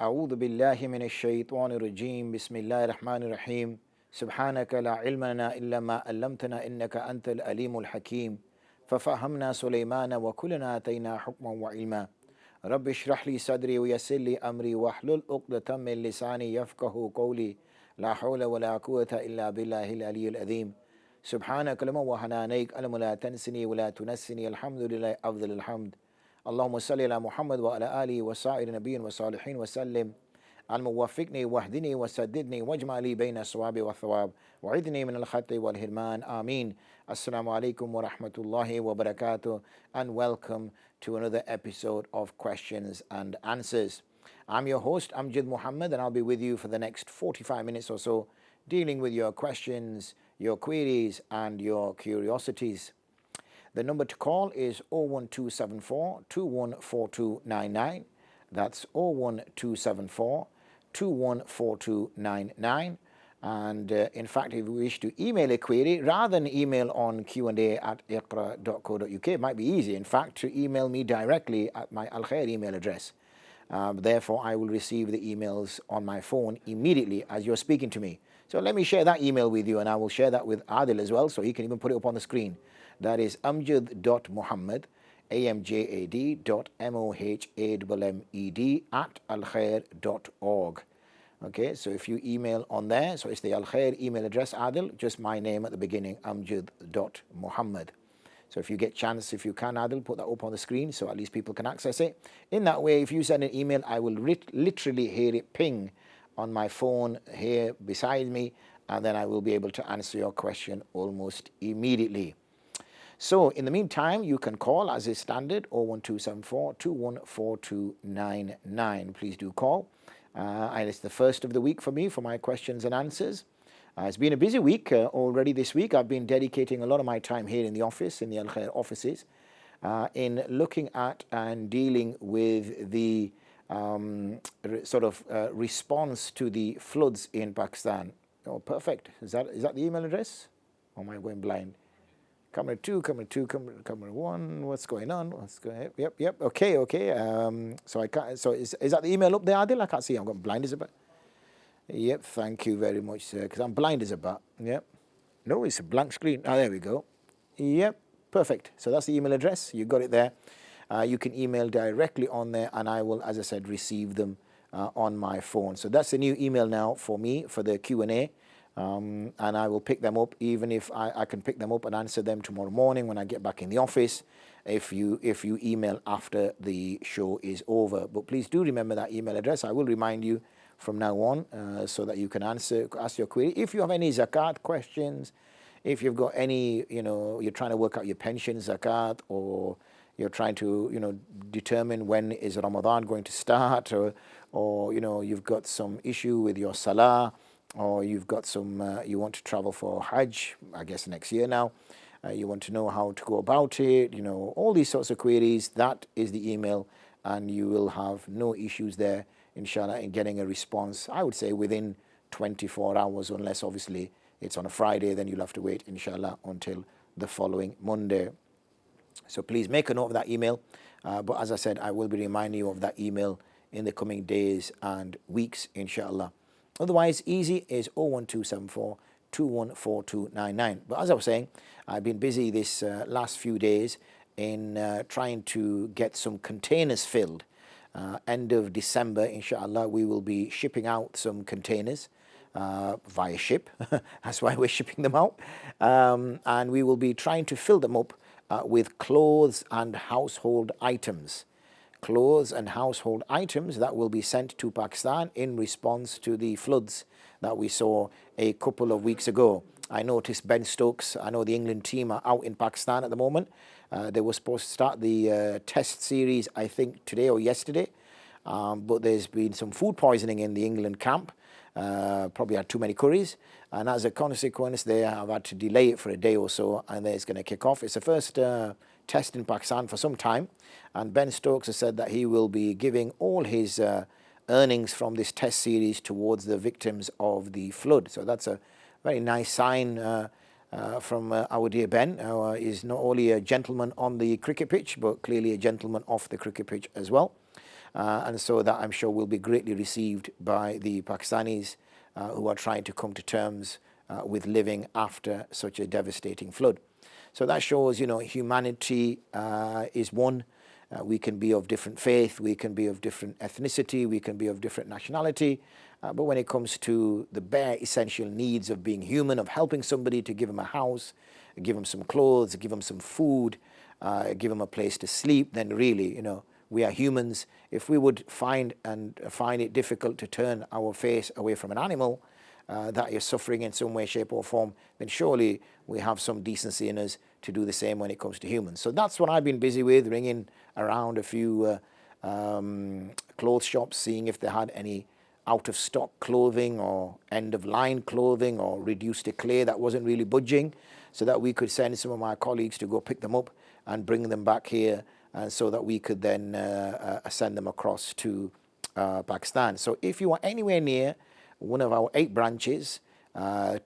أعوذ بالله من الشيطان الرجيم بسم الله الرحمن الرحيم سبحانك لا علم لنا إلا ما علمتنا إنك أنت العليم الحكيم ففهمنا سليمان وكلنا آتينا حكما وعلما رب اشرح لي صدري ويسر لي أمري واحلل عقدة من لساني يفقه قولي لا حول ولا قوة إلا بالله العلي العظيم سبحانك لما وحنانيك ألم لا تنسني ولا تنسني الحمد لله أفضل الحمد اللهم صل على محمد وعلى آله وسائر نبيين وصالحين وسلم الموفقني واهدني وسددني واجمع لي بين الصواب والثواب وعذني من الخطأ والهرمان آمين. Assalamu alaikum wa rahmatullahi wa barakatuh, and welcome to another episode of Questions and Answers. I'm your host Amjad Muhammad, and I'll be with you for the next 45 minutes or so, dealing with your questions, your queries and your curiosities. The number to call is 01274 214299. That's 01274 214299. And in fact, if you wish to email a query, rather than email on q&a@iqra.co.uk, it might be easy, in fact, to email me directly at my Al Khair email address. Therefore, I will receive the emails on my phone immediately as you're speaking to me. So let me share that email with you, and I will share that with Adil as well, so he can even put it up on the screen. That is amjad.muhammad, amjad.mohammed @alkhair.org. Okay, so if you email on there, so it's the Al Khair email address, Adil, just my name at the beginning, amjad.muhammad. So if you get chance, if you can, Adil, put that up on the screen so at least people can access it. In that way, if you send an email, I will literally hear it ping on my phone here beside me, and then I will be able to answer your question almost immediately. So in the meantime, you can call as is standard 01274 214299. Please do call. And it's the first of the week for me for my questions and answers. It's been a busy week already this week. I've been dedicating a lot of my time here in the office, in the Al Khair offices, in looking at and dealing with the response to the floods in Pakistan. Oh, perfect. Is that the email address? Or am I going blind? Camera 2, camera 1, what's going on? Yep, okay. So I can't, so is that the email up there, Adil? I can't see, I'm going blind as a bat. Yep, thank you very much, sir, because I'm blind as a bat. Yep. No, it's a blank screen. Oh, there we go. Yep, perfect. So that's the email address. You got it there. You can email directly on there, and I will, as I said, receive them on my phone. So that's the new email now for me, for the Q&A. And I will pick them up, even if I can pick them up and answer them tomorrow morning when I get back in the office, if you email after the show is over. But please do remember that email address. I will remind you from now on so that you can ask your query. If you have any zakat questions, if you've got any, you're trying to work out your pension zakat, or you're trying to, determine when is Ramadan going to start, or you've got some issue with your salah, or you've got some, you want to travel for Hajj, I guess next year now, you want to know how to go about it, all these sorts of queries, that is the email, and you will have no issues there, inshallah, in getting a response, I would say within 24 hours, unless obviously it's on a Friday, then you'll have to wait, inshallah, until the following Monday. So please make a note of that email, but as I said, I will be reminding you of that email in the coming days and weeks, inshallah. Otherwise, easy is 01274 214299. But as I was saying, I've been busy this last few days in trying to get some containers filled. End of December, inshallah, we will be shipping out some containers via ship. That's why we're shipping them out. And we will be trying to fill them up with clothes and household items. Clothes and household items that will be sent to Pakistan in response to the floods that we saw a couple of weeks ago. I noticed Ben Stokes, I know the England team are out in Pakistan at the moment. They were supposed to start the test series, I think, today or yesterday. But there's been some food poisoning in the England camp. Probably had too many curries. And as a consequence, they have had to delay it for a day or so, and then it's going to kick off. It's the first test in Pakistan for some time, and Ben Stokes has said that he will be giving all his earnings from this test series towards the victims of the flood. So that's a very nice sign from our dear Ben, who is not only a gentleman on the cricket pitch, but clearly a gentleman off the cricket pitch as well. and so that I'm sure will be greatly received by the Pakistanis who are trying to come to terms with living after such a devastating flood. So that shows, humanity is one. We can be of different faith, we can be of different ethnicity, we can be of different nationality, but when it comes to the bare essential needs of being human, of helping somebody, to give them a house, give them some clothes, give them some food, give them a place to sleep, then really, we are humans. If we would find it difficult to turn our face away from an animal that is suffering in some way, shape or form, then surely we have some decency in us to do the same when it comes to humans. So that's what I've been busy with, ringing around a few clothes shops, seeing if they had any out-of-stock clothing or end-of-line clothing or reduced declare that wasn't really budging, so that we could send some of my colleagues to go pick them up and bring them back here, so that we could then send them across to Pakistan. So if you are anywhere near one of our 8 branches,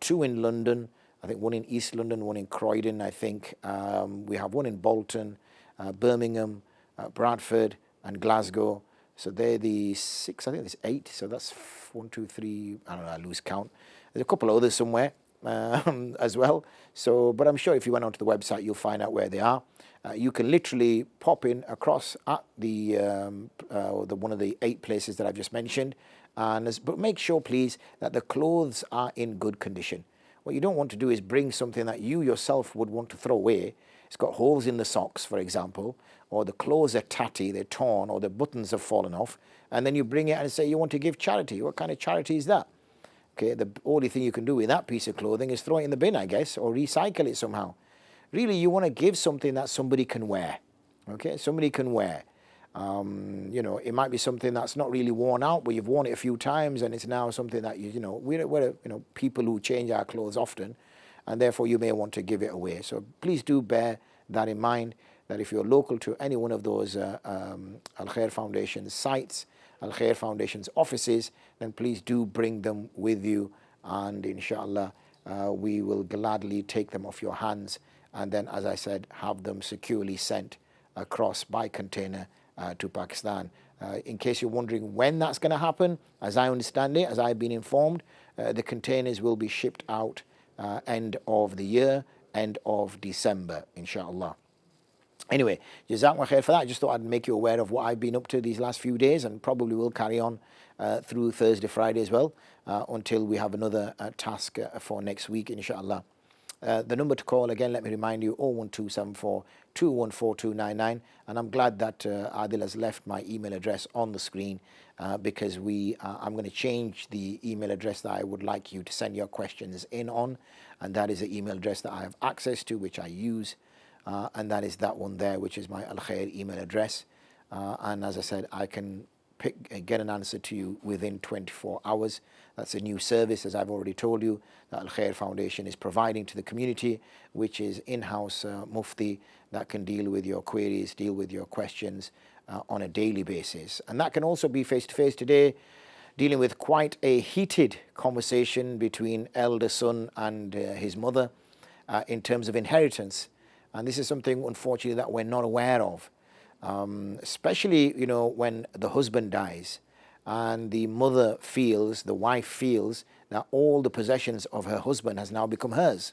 2 in London, I think 1 in East London, 1 in Croydon, I think. We have 1 in Bolton, Birmingham, Bradford and Glasgow. So they're the 6, I think there's 8. So that's 1, 2, 3, I don't know, I lose count. There's a couple others somewhere as well. So, but I'm sure if you went onto the website, you'll find out where they are. You can literally pop in across at the one of the 8 places that I've just mentioned. But make sure, please, that the clothes are in good condition. What you don't want to do is bring something that you yourself would want to throw away. It's got holes in the socks, for example, or the clothes are tatty, they're torn, or the buttons have fallen off, and then you bring it and say you want to give charity. What kind of charity is that? Okay, the only thing you can do with that piece of clothing is throw it in the bin, I guess, or recycle it somehow. Really, you want to give something that somebody can wear. Okay, somebody can wear. It might be something that's not really worn out, but you've worn it a few times, and it's now something that we're people who change our clothes often, and therefore you may want to give it away. So please do bear that in mind, that if you're local to any one of those Al Khair Foundation sites, Al Khair Foundation's offices, then please do bring them with you, and inshallah we will gladly take them off your hands, and then, as I said, have them securely sent across by container to Pakistan. In case you're wondering when that's going to happen, as I understand it, as I've been informed, the containers will be shipped out end of the year, end of December, inshallah. Anyway, Jazakumullah khair for that. I just thought I'd make you aware of what I've been up to these last few days, and probably will carry on through Thursday, Friday as well, until we have another task for next week, inshallah. The number to call, again, let me remind you, 01274 214299, and I'm glad that Adil has left my email address on the screen, because I'm going to change the email address that I would like you to send your questions in on, and that is the email address that I have access to, which I use, and that is that one there, which is my Al Khair email address. And as I said, I can get an answer to you within 24 hours. That's a new service, as I've already told you, that Al Khair Foundation is providing to the community, which is in-house mufti that can deal with your queries, deal with your questions on a daily basis. And that can also be face-to-face today, dealing with quite a heated conversation between elder son and his mother in terms of inheritance. And this is something, unfortunately, that we're not aware of. Especially, when the husband dies and the mother feels, the wife feels, that all the possessions of her husband has now become hers.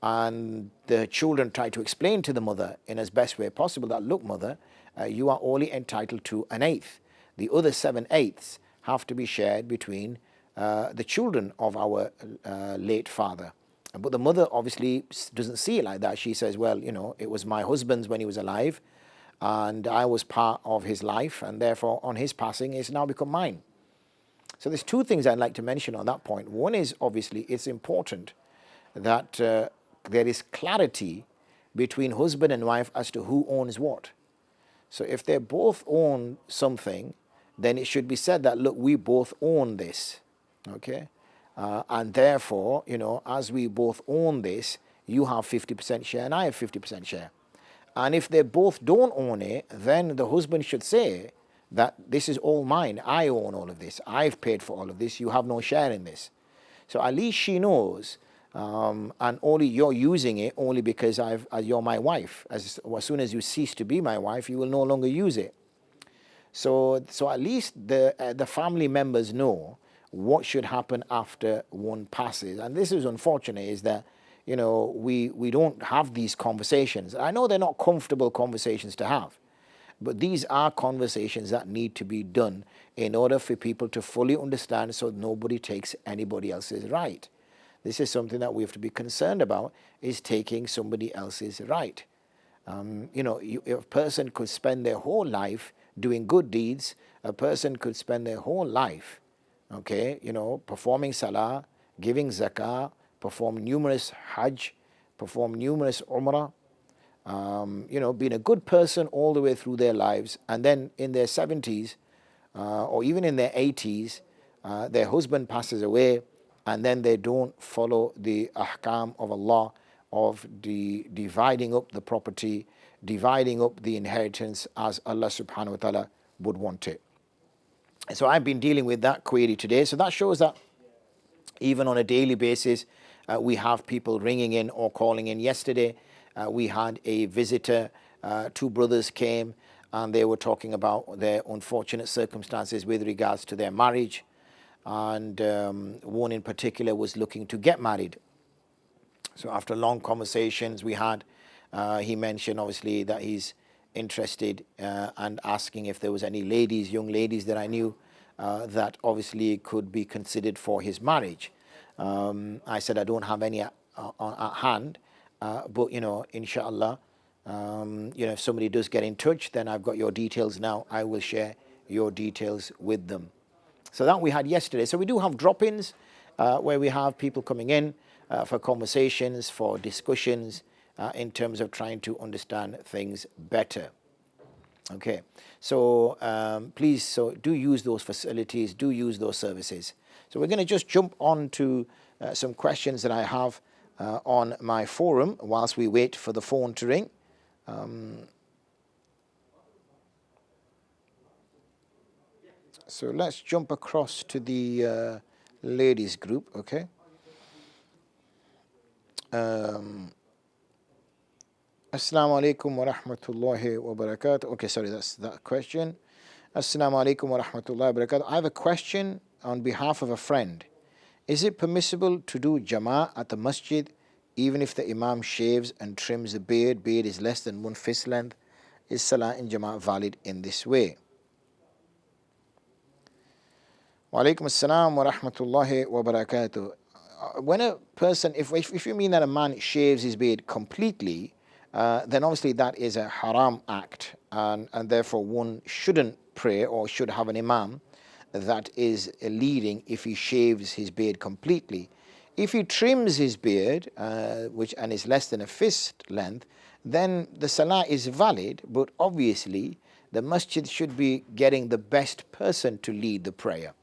And the children try to explain to the mother in as best way possible that, look, mother, you are only entitled to 1/8. The other 7/8 have to be shared between the children of our late father. But the mother obviously doesn't see it like that. She says, well, it was my husband's when he was alive, and I was part of his life, and therefore on his passing it's now become mine. So there's 2 things I'd like to mention on that point. One is, obviously, it's important that there is clarity between husband and wife as to who owns what. So if they both own something, then it should be said that, look, we both own this, okay? And therefore, as we both own this, you have 50% share and I have 50% share. And if they both don't own it, then the husband should say that this is all mine. I own all of this. I've paid for all of this. You have no share in this. So at least she knows, and only you're using it only because you're my wife. As soon as you cease to be my wife, you will no longer use it. So at least the family members know what should happen after one passes. And this is unfortunate, is that, you know, we don't have these conversations. I know they're not comfortable conversations to have, but these are conversations that need to be done in order for people to fully understand, so nobody takes anybody else's right. This is something that we have to be concerned about, is taking somebody else's right. You know, a person could spend their whole life doing good deeds. A person could spend their whole life, okay, you know, performing salah, giving zakah, perform numerous hajj, perform numerous umrah, you know, being a good person all the way through their lives, and then in their 70s or even in their 80s, their husband passes away, and then they don't follow the ahkam of Allah of dividing up the property, dividing up the inheritance as Allah subhanahu wa ta'ala would want it. So I've been dealing with that query today. So that shows that even on a daily basis, we have people ringing in or calling in. Yesterday, we had a visitor, two brothers came, and they were talking about their unfortunate circumstances with regards to their marriage. And one in particular was looking to get married. So after long conversations we had, he mentioned obviously that he's interested and asking if there was any ladies, young ladies that I knew that obviously could be considered for his marriage. I said I don't have any at hand, but you know, inshallah, you know, if somebody does get in touch, then I've got your details now. I will share your details with them. So that we had yesterday. So we do have drop-ins where we have people coming in for conversations, for discussions, in terms of trying to understand things better. Okay, so please, so do use those facilities, do use those services. So we're going to just jump on to some questions that I have on my forum whilst we wait for the phone to ring. So let's jump across to the ladies group, okay? Assalamu alaikum wa rahmatullahi wa barakatuh. Okay, sorry, that's that question. Assalamu alaikum wa rahmatullahi wa barakatuh. I have a question on behalf of a friend. Is it permissible to do jama'ah at the masjid even if the imam shaves and trims the beard? Beard is less than 1 fist length. Is salah in jama'ah valid in this way? Wa alaikum assalam wa rahmatullahi wa barakatuh. When a person, if you mean that a man shaves his beard completely, then obviously that is a haram act, and therefore one shouldn't pray or should have an imam that is leading if he shaves his beard completely. If he trims his beard, and is less than a fist length, then the salah is valid, but obviously the masjid should be getting the best person to lead the prayer.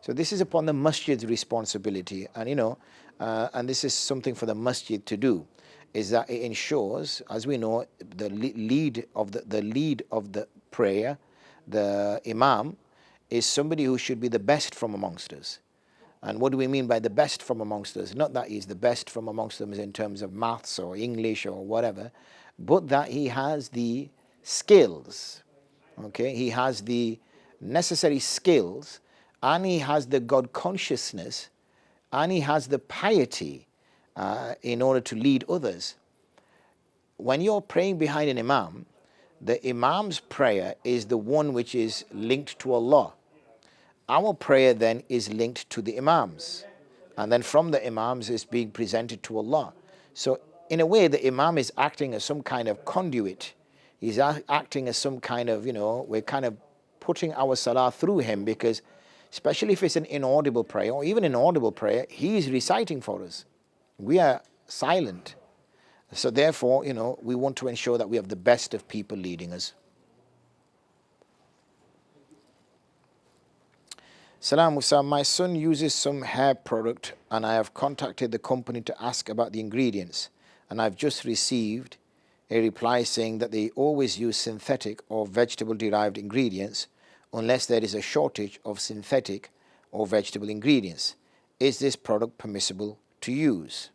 So this is upon the masjid's responsibility, and you know, and this is something for the masjid to do, is that it ensures, as we know, the lead of the prayer, the imam, is somebody who should be the best from amongst us. And what do we mean by the best from amongst us? Not that he's the best from amongst them in terms of maths or English or whatever, but that he has the skills. Okay, he has the necessary skills, and he has the God consciousness, and he has the piety in order to lead others. When you're praying behind an imam, the imam's prayer is the one which is linked to Allah. Our prayer then is linked to the imams, and then from the imams is being presented to Allah. So in a way, the imam is acting as some kind of conduit. He's acting as some kind of, you know, we're kind of putting our salah through him, because especially if it's an inaudible prayer or even an audible prayer, he is reciting for us. We are silent. So therefore, you know, we want to ensure that we have the best of people leading us. Salam Musa, my son uses some hair product and I have contacted the company to ask about the ingredients, and I've just received a reply saying that they always use synthetic or vegetable derived ingredients unless there is a shortage of synthetic or vegetable ingredients. Is this product permissible to use?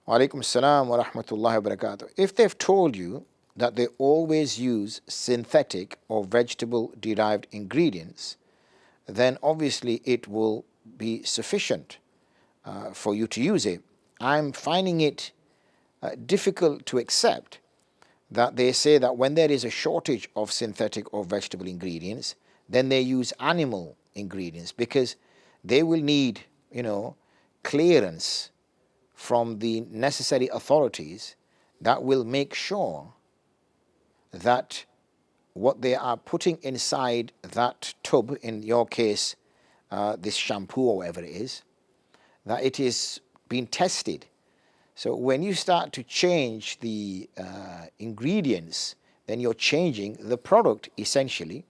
Wa alaikum assalam wa rahmatullahi wa barakatuh. If they've told you that they always use synthetic or vegetable derived ingredients, then obviously it will be sufficient for you to use it. I'm finding it difficult to accept that they say that when there is a shortage of synthetic or vegetable ingredients, then they use animal ingredients, because they will need, clearance from the necessary authorities that will make sure that what they are putting inside that tub, in your case, this shampoo or whatever it is, that it is being tested. So when you start to change the ingredients, then you're changing the product essentially.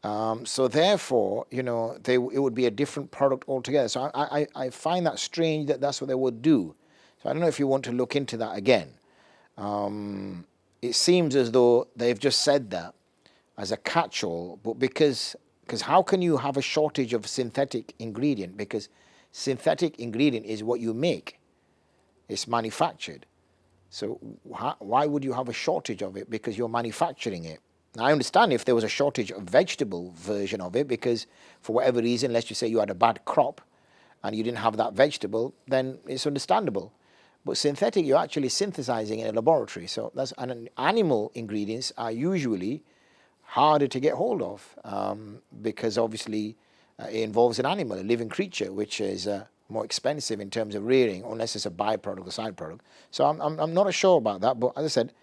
So therefore, it would be a different product altogether. So I find that strange that that's what they would do. So I don't know if you want to look into that again. It seems as though they've just said that as a catch-all, but because how can you have a shortage of synthetic ingredient? Because synthetic ingredient is what you make. It's manufactured. So why would you have a shortage of it? Because you're manufacturing it. Now, I understand if there was a shortage of vegetable version of it, because for whatever reason, let's just say you had a bad crop and you didn't have that vegetable, then it's understandable. But synthetic, you're actually synthesizing in a laboratory. So and animal ingredients are usually harder to get hold of because obviously it involves an animal, a living creature, which is more expensive in terms of rearing, unless it's a byproduct or side product. So I'm not sure about that. But as I said,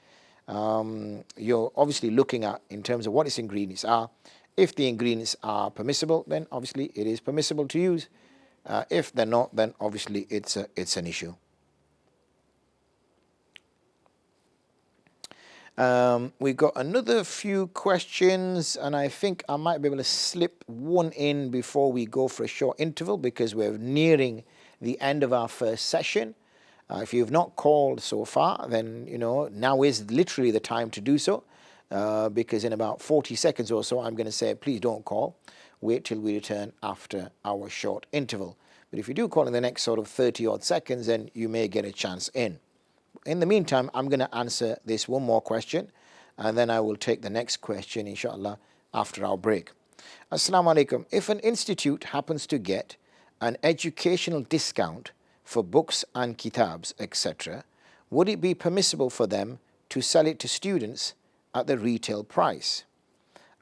you're obviously looking at in terms of what its ingredients are. If the ingredients are permissible, then obviously it is permissible to use. If they're not, then obviously it's an issue. We've got another few questions, and I think I might be able to slip one in before we go for a short interval, because we're nearing the end of our first session. If you've not called so far, then now is literally the time to do so, because in about 40 seconds or so I'm going to say please don't call, wait till we return after our short interval. But if you do call in the next sort of 30 odd seconds, then you may get a chance in. In the meantime, I'm going to answer this one more question, and then I will take the next question, inshallah, after our break. Assalamu alaikum. If an institute happens to get an educational discount for books and kitabs, etc., would it be permissible for them to sell it to students at the retail price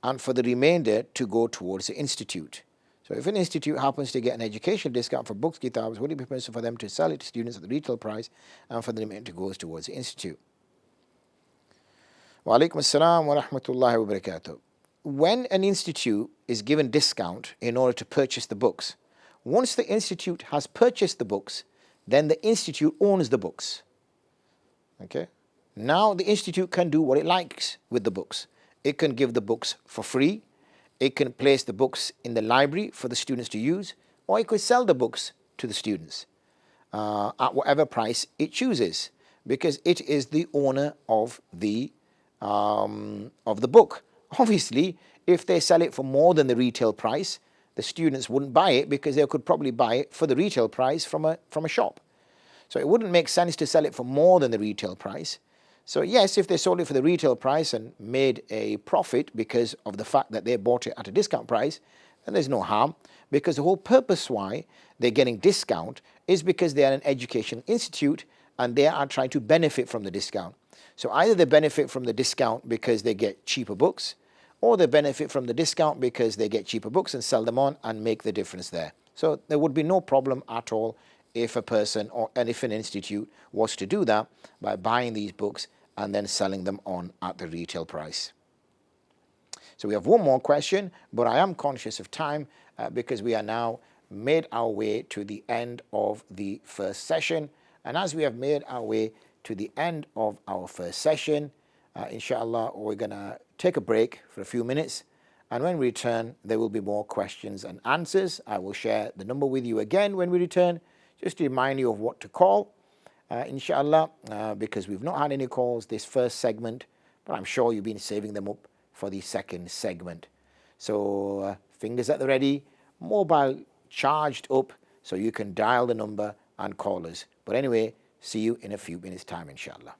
and for the remainder to go towards the institute? So if an institute happens to get an educational discount for books, kitabs, would it be permissible for them to sell it to students at the retail price and for the remainder to go towards the institute? Wa alaikum assalam wa rahmatullahi wa barakatuh. When an institute is given discount in order to purchase the books, once the institute has purchased the books, then the institute owns the books. Okay? Now the institute can do what it likes with the books. It can give the books for free. It can place the books in the library for the students to use, or it could sell the books to the students at whatever price it chooses, because it is the owner of the book. Obviously, if they sell it for more than the retail price, the students wouldn't buy it, because they could probably buy it for the retail price from a shop. So it wouldn't make sense to sell it for more than the retail price. So yes, if they sold it for the retail price and made a profit because of the fact that they bought it at a discount price, then there's no harm, because the whole purpose why they're getting discount is because they are an education institute and they are trying to benefit from the discount. So either they benefit from the discount because they get cheaper books, or they benefit from the discount because they get cheaper books and sell them on and make the difference there. So there would be no problem at all if a person and if an institute was to do that by buying these books and then selling them on at the retail price. So we have one more question, but I am conscious of time because we are now made our way to the end of the first session. And as we have made our way to the end of our first session, inshallah, we're going to take a break for a few minutes. And when we return, there will be more questions and answers. I will share the number with you again when we return, just to remind you of what to call. Inshallah, because we've not had any calls this first segment, but I'm sure you've been saving them up for the second segment. So fingers at the ready, mobile charged up, so you can dial the number and call us. But anyway, see you in a few minutes' time, inshallah.